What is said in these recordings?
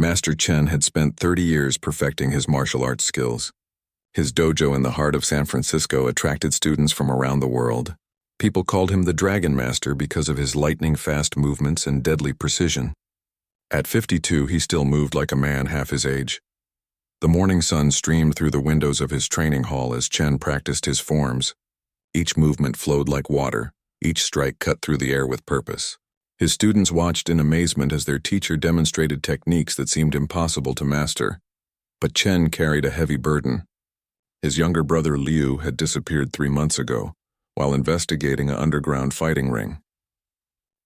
Master Chen had spent 30 years perfecting his martial arts skills. His dojo in the heart of San Francisco attracted students from around the world. People called him the Dragon Master because of his lightning-fast movements and deadly precision. At 52, he still moved like a man half his age. The morning sun streamed through the windows of his training hall as Chen practiced his forms. Each movement flowed like water, each strike cut through the air with purpose. His students watched in amazement as their teacher demonstrated techniques that seemed impossible to master. But Chen carried a heavy burden. His younger brother Liu had disappeared 3 months ago, while investigating an underground fighting ring.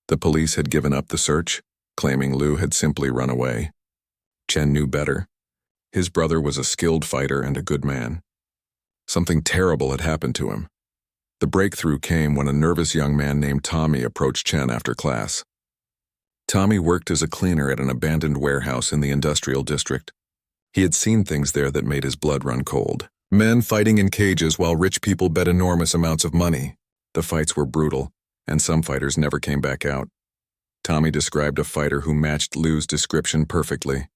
The police had given up the search, claiming Liu had simply run away. Chen knew better. His brother was a skilled fighter and a good man. Something terrible had happened to him. The breakthrough came when a nervous young man named Tommy approached Chen after class. Tommy worked as a cleaner at an abandoned warehouse in the industrial district. He had seen things there that made his blood run cold. Men fighting in cages while rich people bet enormous amounts of money. The fights were brutal, and some fighters never came back out. Tommy described a fighter who matched Liu's description perfectly.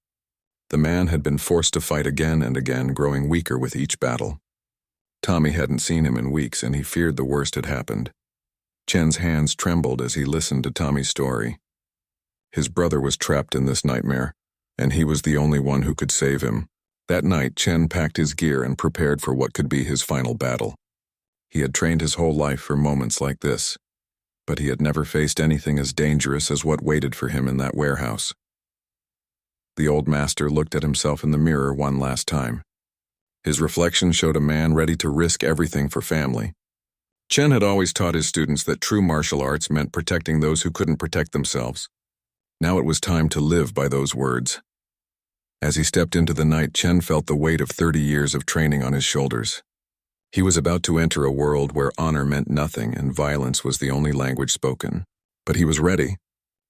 The man had been forced to fight again and again, growing weaker with each battle. Tommy hadn't seen him in weeks, and he feared the worst had happened. Chen's hands trembled as he listened to Tommy's story. His brother was trapped in this nightmare, and he was the only one who could save him. That night, Chen packed his gear and prepared for what could be his final battle. He had trained his whole life for moments like this, but he had never faced anything as dangerous as what waited for him in that warehouse. The old master looked at himself in the mirror one last time. His reflection showed a man ready to risk everything for family. Chen had always taught his students that true martial arts meant protecting those who couldn't protect themselves. Now it was time to live by those words. As he stepped into the night, Chen felt the weight of 30 years of training on his shoulders. He was about to enter a world where honor meant nothing and violence was the only language spoken. But he was ready.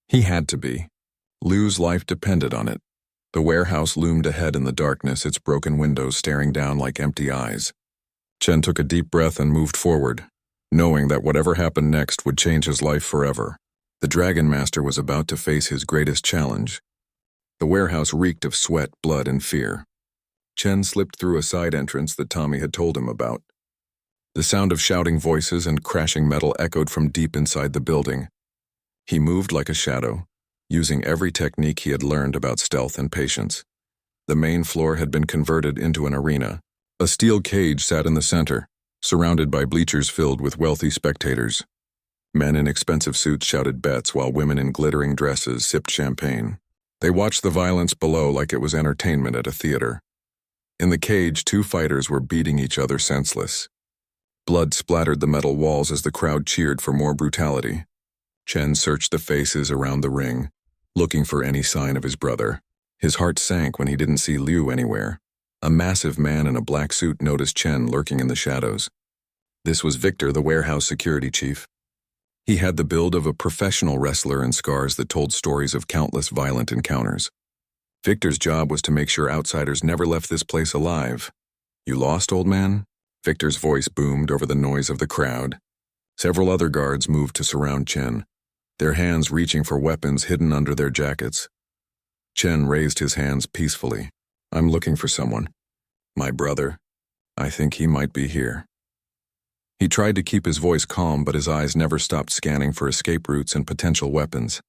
He had to be. Liu's life depended on it. The warehouse loomed ahead in the darkness, its broken windows staring down like empty eyes. Chen took a deep breath and moved forward, knowing that whatever happened next would change his life forever. The Dragon Master was about to face his greatest challenge. The warehouse reeked of sweat, blood, and fear. Chen slipped through a side entrance that Tommy had told him about. The sound of shouting voices and crashing metal echoed from deep inside the building. He moved like a shadow, using every technique he had learned about stealth and patience. The main floor had been converted into an arena. A steel cage sat in the center, surrounded by bleachers filled with wealthy spectators. Men in expensive suits shouted bets while women in glittering dresses sipped champagne. They watched the violence below like it was entertainment at a theater. In the cage, 2 fighters were beating each other senseless. Blood splattered the metal walls as the crowd cheered for more brutality. Chen searched the faces around the ring, looking for any sign of his brother. His heart sank when he didn't see Liu anywhere. A massive man in a black suit noticed Chen lurking in the shadows. This was Victor, the warehouse security chief. He had the build of a professional wrestler and scars that told stories of countless violent encounters. Victor's job was to make sure outsiders never left this place alive. "You lost, old man?" Victor's voice boomed over the noise of the crowd. Several other guards moved to surround Chen, their hands reaching for weapons hidden under their jackets. Chen raised his hands peacefully. "I'm looking for someone. My brother. I think he might be here." He tried to keep his voice calm, but his eyes never stopped scanning for escape routes and potential weapons.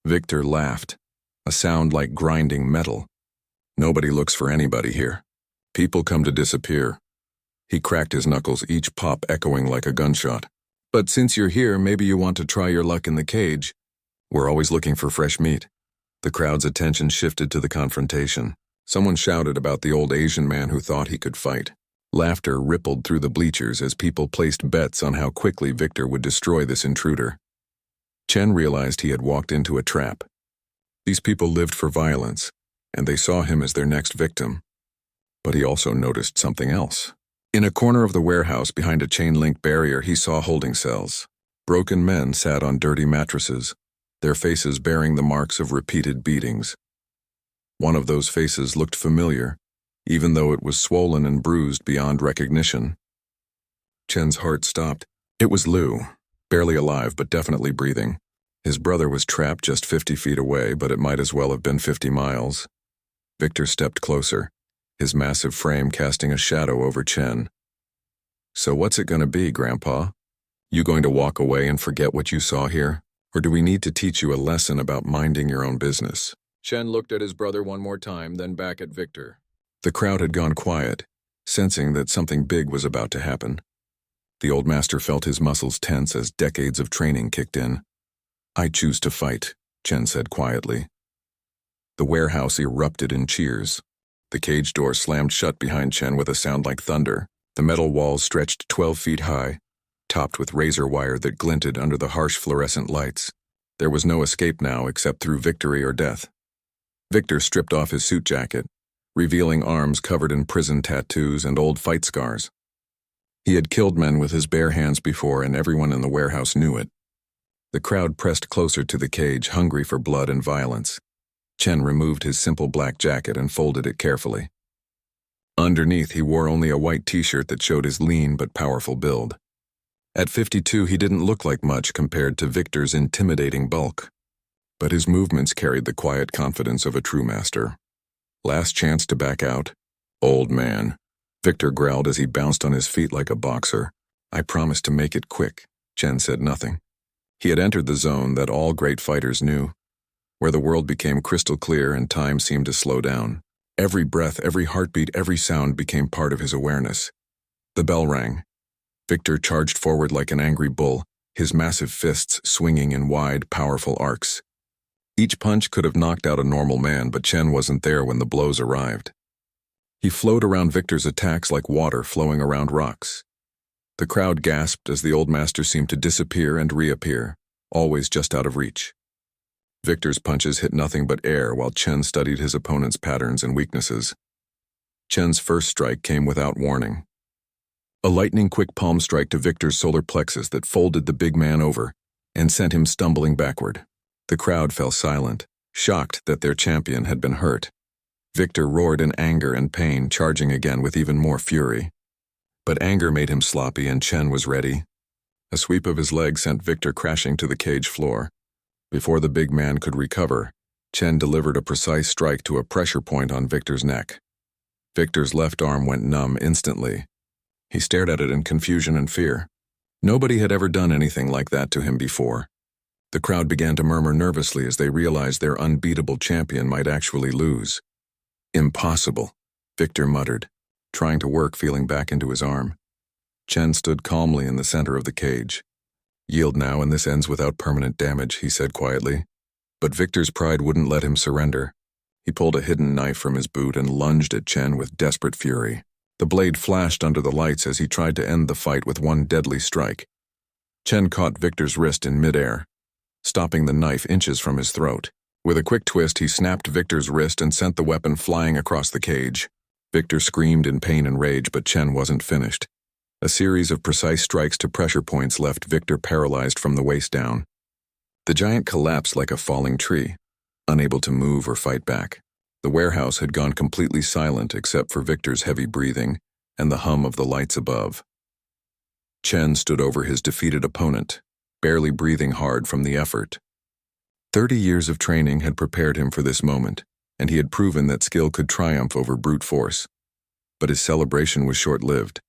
Victor laughed, a sound like grinding metal. "Nobody looks for anybody here. People come to disappear." He cracked his knuckles, each pop echoing like a gunshot. "But since you're here, maybe you want to try your luck in the cage. We're always looking for fresh meat." The crowd's attention shifted to the confrontation. Someone shouted about the old Asian man who thought he could fight. Laughter rippled through the bleachers as people placed bets on how quickly Victor would destroy this intruder. Chen realized he had walked into a trap. These people lived for violence, and they saw him as their next victim. But he also noticed something else. In a corner of the warehouse behind a chain-link barrier, he saw holding cells. Broken men sat on dirty mattresses, their faces bearing the marks of repeated beatings. One of those faces looked familiar, even though it was swollen and bruised beyond recognition. Chen's heart stopped. It was Liu, barely alive but definitely breathing. His brother was trapped just 50 feet away, but it might as well have been 50 miles. Victor stepped closer, his massive frame casting a shadow over Chen. "So what's it going to be, Grandpa? You going to walk away and forget what you saw here? Or do we need to teach you a lesson about minding your own business?" Chen looked at his brother one more time, then back at Victor. The crowd had gone quiet, sensing that something big was about to happen. The old master felt his muscles tense as decades of training kicked in. "I choose to fight," Chen said quietly. The warehouse erupted in cheers. The cage door slammed shut behind Chen with a sound like thunder. The metal walls stretched 12 feet high, topped with razor wire that glinted under the harsh fluorescent lights. There was no escape now except through victory or death. Victor stripped off his suit jacket, revealing arms covered in prison tattoos and old fight scars. He had killed men with his bare hands before, and everyone in the warehouse knew it. The crowd pressed closer to the cage, hungry for blood and violence. Chen removed his simple black jacket and folded it carefully. Underneath, he wore only a white t-shirt that showed his lean but powerful build. At 52, he didn't look like much compared to Victor's intimidating bulk. But his movements carried the quiet confidence of a true master. "Last chance to back out? Old man," Victor growled as he bounced on his feet like a boxer. "I promised to make it quick." Chen said nothing. He had entered the zone that all great fighters knew, where the world became crystal clear and time seemed to slow down. Every breath, every heartbeat, every sound became part of his awareness. The bell rang. Victor charged forward like an angry bull, his massive fists swinging in wide, powerful arcs. Each punch could have knocked out a normal man, but Chen wasn't there when the blows arrived. He flowed around Victor's attacks like water flowing around rocks. The crowd gasped as the old master seemed to disappear and reappear, always just out of reach. Victor's punches hit nothing but air while Chen studied his opponent's patterns and weaknesses. Chen's first strike came without warning. A lightning-quick palm strike to Victor's solar plexus that folded the big man over and sent him stumbling backward. The crowd fell silent, shocked that their champion had been hurt. Victor roared in anger and pain, charging again with even more fury. But anger made him sloppy, and Chen was ready. A sweep of his leg sent Victor crashing to the cage floor. Before the big man could recover, Chen delivered a precise strike to a pressure point on Victor's neck. Victor's left arm went numb instantly. He stared at it in confusion and fear. Nobody had ever done anything like that to him before. The crowd began to murmur nervously as they realized their unbeatable champion might actually lose. "Impossible," Victor muttered, trying to work feeling back into his arm. Chen stood calmly in the center of the cage. "Yield now and this ends without permanent damage," he said quietly. But Victor's pride wouldn't let him surrender. He pulled a hidden knife from his boot and lunged at Chen with desperate fury. The blade flashed under the lights as he tried to end the fight with one deadly strike. Chen caught Victor's wrist in midair, stopping the knife inches from his throat. With a quick twist, he snapped Victor's wrist and sent the weapon flying across the cage. Victor screamed in pain and rage, but Chen wasn't finished. A series of precise strikes to pressure points left Victor paralyzed from the waist down. The giant collapsed like a falling tree, unable to move or fight back. The warehouse had gone completely silent except for Victor's heavy breathing and the hum of the lights above. Chen stood over his defeated opponent, barely breathing hard from the effort. 30 years of training had prepared him for this moment, and he had proven that skill could triumph over brute force. But his celebration was short-lived.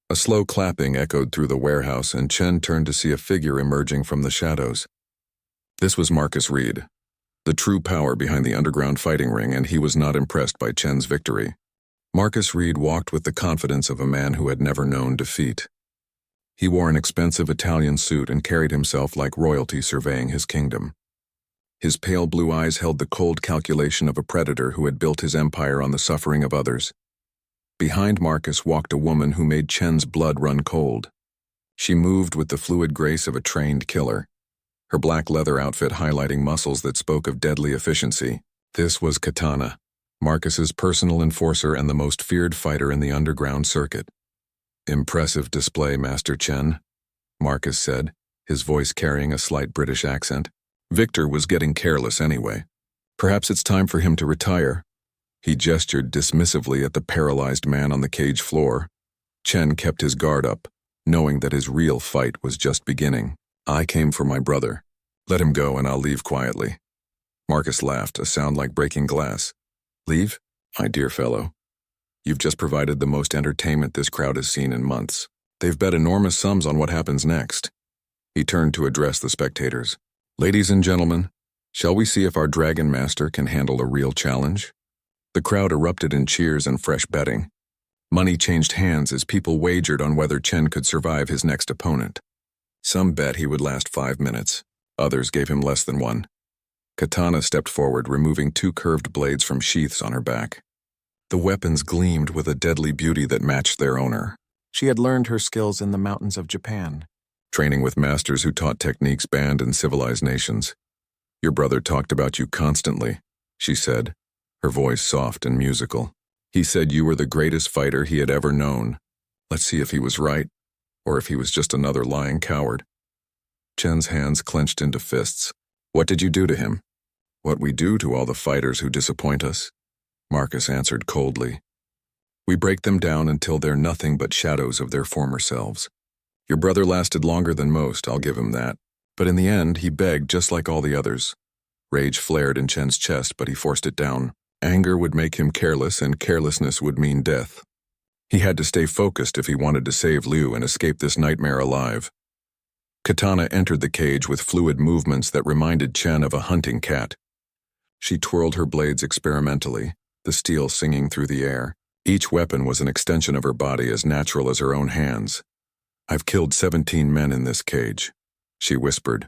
A slow clapping echoed through the warehouse, and Chen turned to see a figure emerging from the shadows. This was Marcus Reed, the true power behind the underground fighting ring, and he was not impressed by Chen's victory. Marcus Reed walked with the confidence of a man who had never known defeat. He wore an expensive Italian suit and carried himself like royalty surveying his kingdom. His pale blue eyes held the cold calculation of a predator who had built his empire on the suffering of others. Behind Marcus walked a woman who made Chen's blood run cold. She moved with the fluid grace of a trained killer, her black leather outfit highlighting muscles that spoke of deadly efficiency. This was Katana, Marcus's personal enforcer and the most feared fighter in the underground circuit. "Impressive display, Master Chen," Marcus said, his voice carrying a slight British accent. Victor was getting careless anyway. Perhaps it's time for him to retire. He gestured dismissively at the paralyzed man on the cage floor. Chen kept his guard up, knowing that his real fight was just beginning. "I came for my brother. Let him go and I'll leave quietly." Marcus laughed, a sound like breaking glass. Leave? My dear fellow. You've just provided the most entertainment this crowd has seen in months. They've bet enormous sums on what happens next. He turned to address the spectators. Ladies and gentlemen, shall we see if our Dragon Master can handle a real challenge? The crowd erupted in cheers and fresh betting. Money changed hands as people wagered on whether Chen could survive his next opponent. Some bet he would last 5 minutes. Others gave him less than one. Katana stepped forward, removing 2 curved blades from sheaths on her back. The weapons gleamed with a deadly beauty that matched their owner. She had learned her skills in the mountains of Japan, training with masters who taught techniques banned in civilized nations. Your brother talked about you constantly, she said, her voice soft and musical. He said you were the greatest fighter he had ever known. Let's see if he was right, or if he was just another lying coward. Chen's hands clenched into fists. What did you do to him? What we do to all the fighters who disappoint us, Marcus answered coldly. We break them down until they're nothing but shadows of their former selves. Your brother lasted longer than most, I'll give him that. But in the end, he begged just like all the others. Rage flared in Chen's chest, but he forced it down. Anger would make him careless, and carelessness would mean death. He had to stay focused if he wanted to save Liu and escape this nightmare alive. Katana entered the cage with fluid movements that reminded Chen of a hunting cat. She twirled her blades experimentally, the steel singing through the air. Each weapon was an extension of her body as natural as her own hands. I've killed 17 men in this cage, she whispered,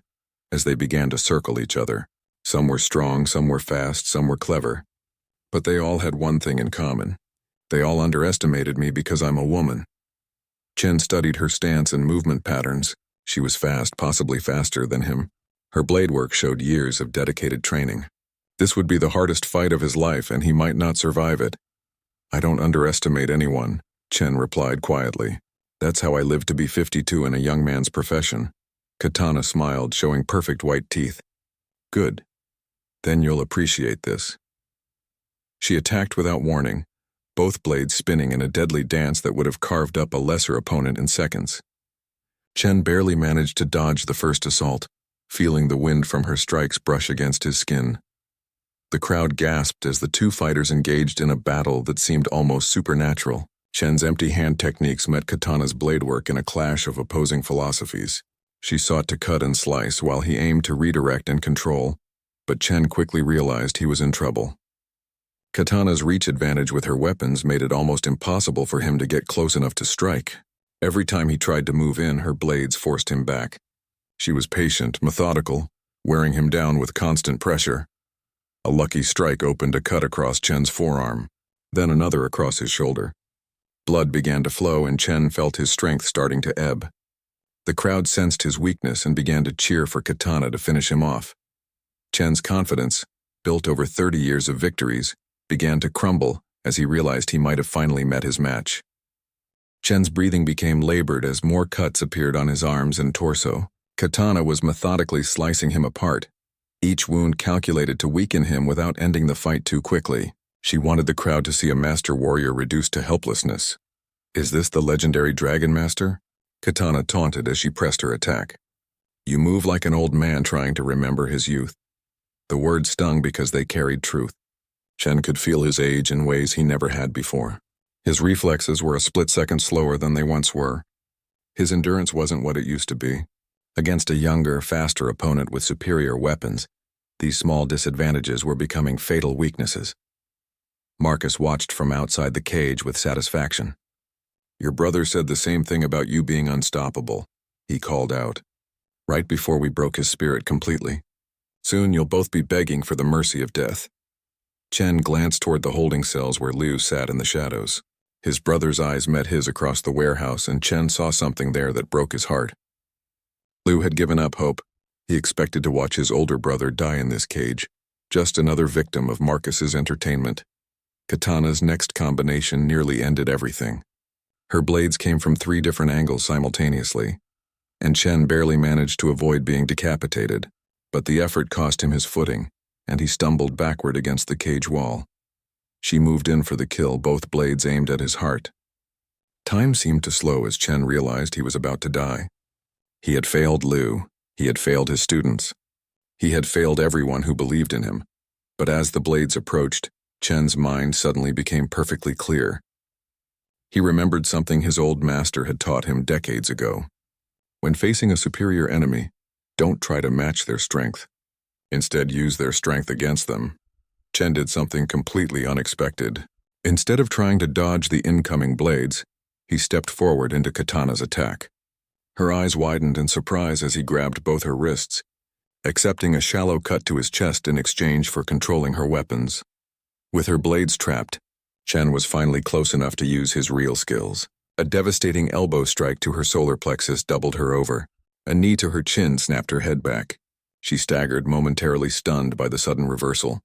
as they began to circle each other. Some were strong, some were fast, some were clever. But they all had one thing in common. They all underestimated me because I'm a woman. Chen studied her stance and movement patterns. She was fast, possibly faster than him. Her blade work showed years of dedicated training. This would be the hardest fight of his life, and he might not survive it. I don't underestimate anyone, Chen replied quietly. That's how I lived to be 52 in a young man's profession. Katana smiled, showing perfect white teeth. Good. Then you'll appreciate this. She attacked without warning, both blades spinning in a deadly dance that would have carved up a lesser opponent in seconds. Chen barely managed to dodge the first assault, feeling the wind from her strikes brush against his skin. The crowd gasped as the 2 fighters engaged in a battle that seemed almost supernatural. Chen's empty hand techniques met Katana's blade work in a clash of opposing philosophies. She sought to cut and slice while he aimed to redirect and control, but Chen quickly realized he was in trouble. Katana's reach advantage with her weapons made it almost impossible for him to get close enough to strike. Every time he tried to move in, her blades forced him back. She was patient, methodical, wearing him down with constant pressure. A lucky strike opened a cut across Chen's forearm, then another across his shoulder. Blood began to flow, and Chen felt his strength starting to ebb. The crowd sensed his weakness and began to cheer for Katana to finish him off. Chen's confidence, built over 30 years of victories, began to crumble as he realized he might have finally met his match. Chen's breathing became labored as more cuts appeared on his arms and torso. Katana was methodically slicing him apart, each wound calculated to weaken him without ending the fight too quickly. She wanted the crowd to see a master warrior reduced to helplessness. Is this the legendary Dragon Master? Katana taunted as she pressed her attack. You move like an old man trying to remember his youth. The words stung because they carried truth. Chen could feel his age in ways he never had before. His reflexes were a split second slower than they once were. His endurance wasn't what it used to be. Against a younger, faster opponent with superior weapons, these small disadvantages were becoming fatal weaknesses. Marcus watched from outside the cage with satisfaction. Your brother said the same thing about you being unstoppable, he called out, right before we broke his spirit completely. Soon you'll both be begging for the mercy of death. Chen glanced toward the holding cells where Liu sat in the shadows. His brother's eyes met his across the warehouse, and Chen saw something there that broke his heart. Liu had given up hope. He expected to watch his older brother die in this cage, just another victim of Marcus's entertainment. Katana's next combination nearly ended everything. Her blades came from 3 different angles simultaneously, and Chen barely managed to avoid being decapitated, but the effort cost him his footing, and he stumbled backward against the cage wall. She moved in for the kill, both blades aimed at his heart. Time seemed to slow as Chen realized he was about to die. He had failed Liu. He had failed his students. He had failed everyone who believed in him. But as the blades approached, Chen's mind suddenly became perfectly clear. He remembered something his old master had taught him decades ago. When facing a superior enemy, don't try to match their strength. Instead, use their strength against them. Chen did something completely unexpected. Instead of trying to dodge the incoming blades, he stepped forward into Katana's attack. Her eyes widened in surprise as he grabbed both her wrists, accepting a shallow cut to his chest in exchange for controlling her weapons. With her blades trapped, Chen was finally close enough to use his real skills. A devastating elbow strike to her solar plexus doubled her over. A knee to her chin snapped her head back. She staggered, momentarily stunned by the sudden reversal.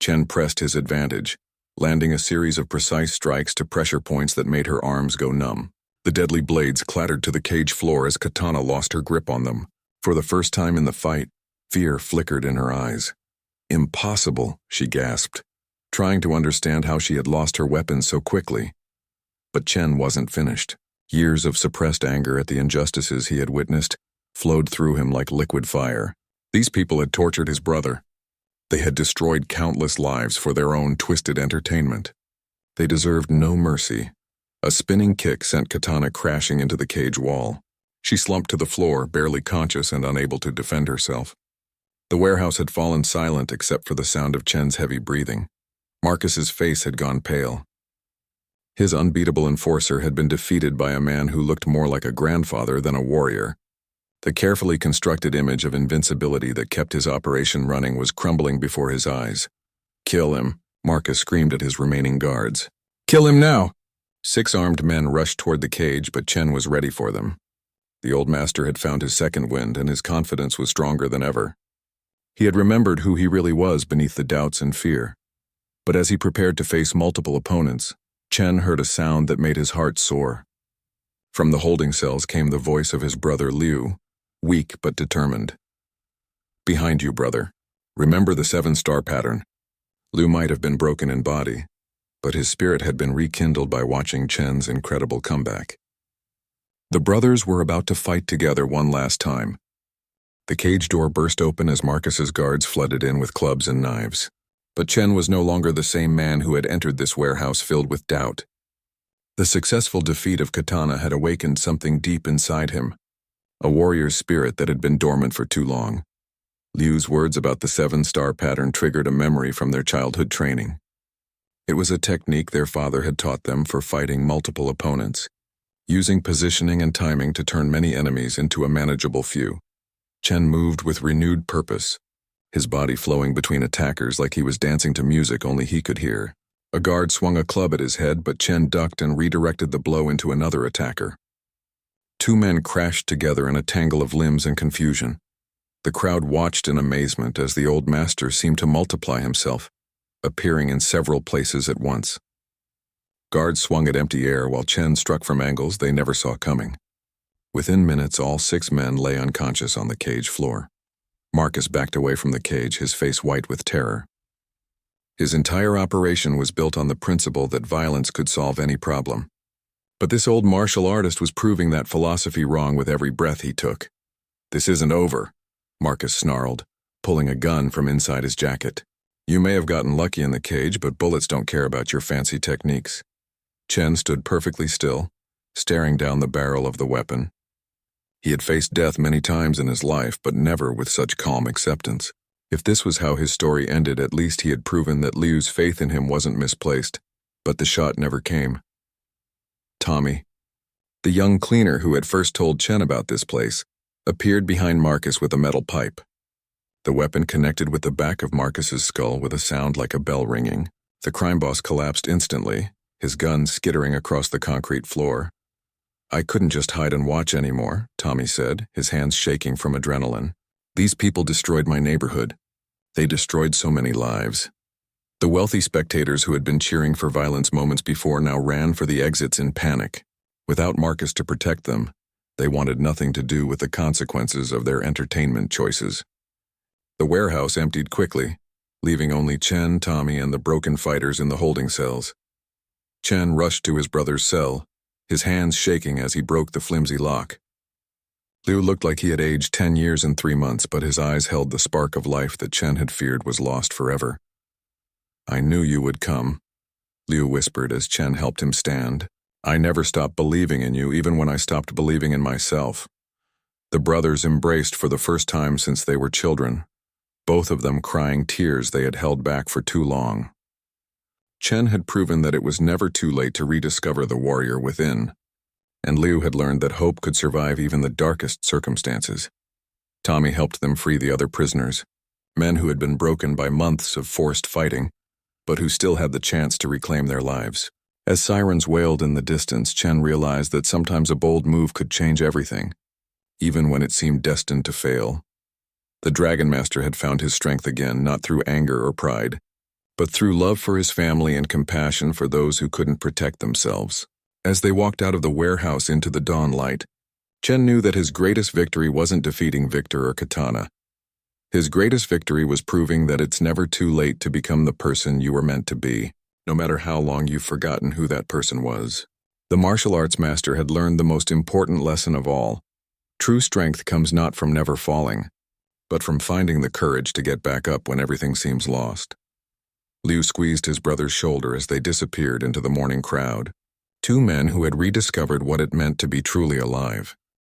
Chen pressed his advantage, landing a series of precise strikes to pressure points that made her arms go numb. The deadly blades clattered to the cage floor as Katana lost her grip on them. For the first time in the fight, fear flickered in her eyes. Impossible, she gasped, trying to understand how she had lost her weapon so quickly. But Chen wasn't finished. Years of suppressed anger at the injustices he had witnessed flowed through him like liquid fire. These people had tortured his brother. They had destroyed countless lives for their own twisted entertainment. They deserved no mercy. A spinning kick sent Katana crashing into the cage wall. She slumped to the floor, barely conscious and unable to defend herself. The warehouse had fallen silent except for the sound of Chen's heavy breathing. Marcus's face had gone pale. His unbeatable enforcer had been defeated by a man who looked more like a grandfather than a warrior. The carefully constructed image of invincibility that kept his operation running was crumbling before his eyes. "Kill him," Marcus screamed at his remaining guards. "Kill him now!" 6 armed men rushed toward the cage, but Chen was ready for them. The old master had found his second wind, and his confidence was stronger than ever. He had remembered who he really was beneath the doubts and fear. But as he prepared to face multiple opponents, Chen heard a sound that made his heart soar. From the holding cells came the voice of his brother Liu, weak but determined. "Behind you, brother. Remember the 7-star pattern." Liu might have been broken in body, but his spirit had been rekindled by watching Chen's incredible comeback. The brothers were about to fight together one last time. The cage door burst open as Marcus's guards flooded in with clubs and knives. But Chen was no longer the same man who had entered this warehouse filled with doubt. The successful defeat of Katana had awakened something deep inside him, a warrior's spirit that had been dormant for too long. Liu's words about the 7-star pattern triggered a memory from their childhood training. It was a technique their father had taught them for fighting multiple opponents, using positioning and timing to turn many enemies into a manageable few. Chen moved with renewed purpose, his body flowing between attackers like he was dancing to music only he could hear. A guard swung a club at his head, but Chen ducked and redirected the blow into another attacker. 2 men crashed together in a tangle of limbs and confusion. The crowd watched in amazement as the old master seemed to multiply himself, appearing in several places at once. Guards swung at empty air while Chen struck from angles they never saw coming. Within minutes, all 6 men lay unconscious on the cage floor. Marcus backed away from the cage, his face white with terror. His entire operation was built on the principle that violence could solve any problem. But this old martial artist was proving that philosophy wrong with every breath he took. "This isn't over," Marcus snarled, pulling a gun from inside his jacket. "You may have gotten lucky in the cage, but bullets don't care about your fancy techniques." Chen stood perfectly still, staring down the barrel of the weapon. He had faced death many times in his life, but never with such calm acceptance. If this was how his story ended, at least he had proven that Liu's faith in him wasn't misplaced. But the shot never came. Tommy, the young cleaner who had first told Chen about this place, appeared behind Marcus with a metal pipe. The weapon connected with the back of Marcus's skull with a sound like a bell ringing. The crime boss collapsed instantly, his gun skittering across the concrete floor. "I couldn't just hide and watch anymore," Tommy said, his hands shaking from adrenaline. "These people destroyed my neighborhood. They destroyed so many lives." The wealthy spectators who had been cheering for violence moments before now ran for the exits in panic. Without Marcus to protect them, they wanted nothing to do with the consequences of their entertainment choices. The warehouse emptied quickly, leaving only Chen, Tommy, and the broken fighters in the holding cells. Chen rushed to his brother's cell, his hands shaking as he broke the flimsy lock. Liu looked like he had aged 10 years and 3 months, but his eyes held the spark of life that Chen had feared was lost forever. I knew you would come, Liu whispered as Chen helped him stand. I never stopped believing in you, even when I stopped believing in myself. The brothers embraced for the first time since they were children, both of them crying tears they had held back for too long. Chen had proven that it was never too late to rediscover the warrior within, and Liu had learned that hope could survive even the darkest circumstances. Tommy helped them free the other prisoners, men who had been broken by months of forced fighting, but who still had the chance to reclaim their lives. As sirens wailed in the distance, Chen realized that sometimes a bold move could change everything, even when it seemed destined to fail. The Dragon Master had found his strength again, not through anger or pride, but through love for his family and compassion for those who couldn't protect themselves. As they walked out of the warehouse into the dawn light, Chen knew that his greatest victory wasn't defeating Victor or Katana. His greatest victory was proving that it's never too late to become the person you were meant to be, no matter how long you've forgotten who that person was. The martial arts master had learned the most important lesson of all. True strength comes not from never falling, but from finding the courage to get back up when everything seems lost. Liu squeezed his brother's shoulder as they disappeared into the morning crowd, two men who had rediscovered what it meant to be truly alive.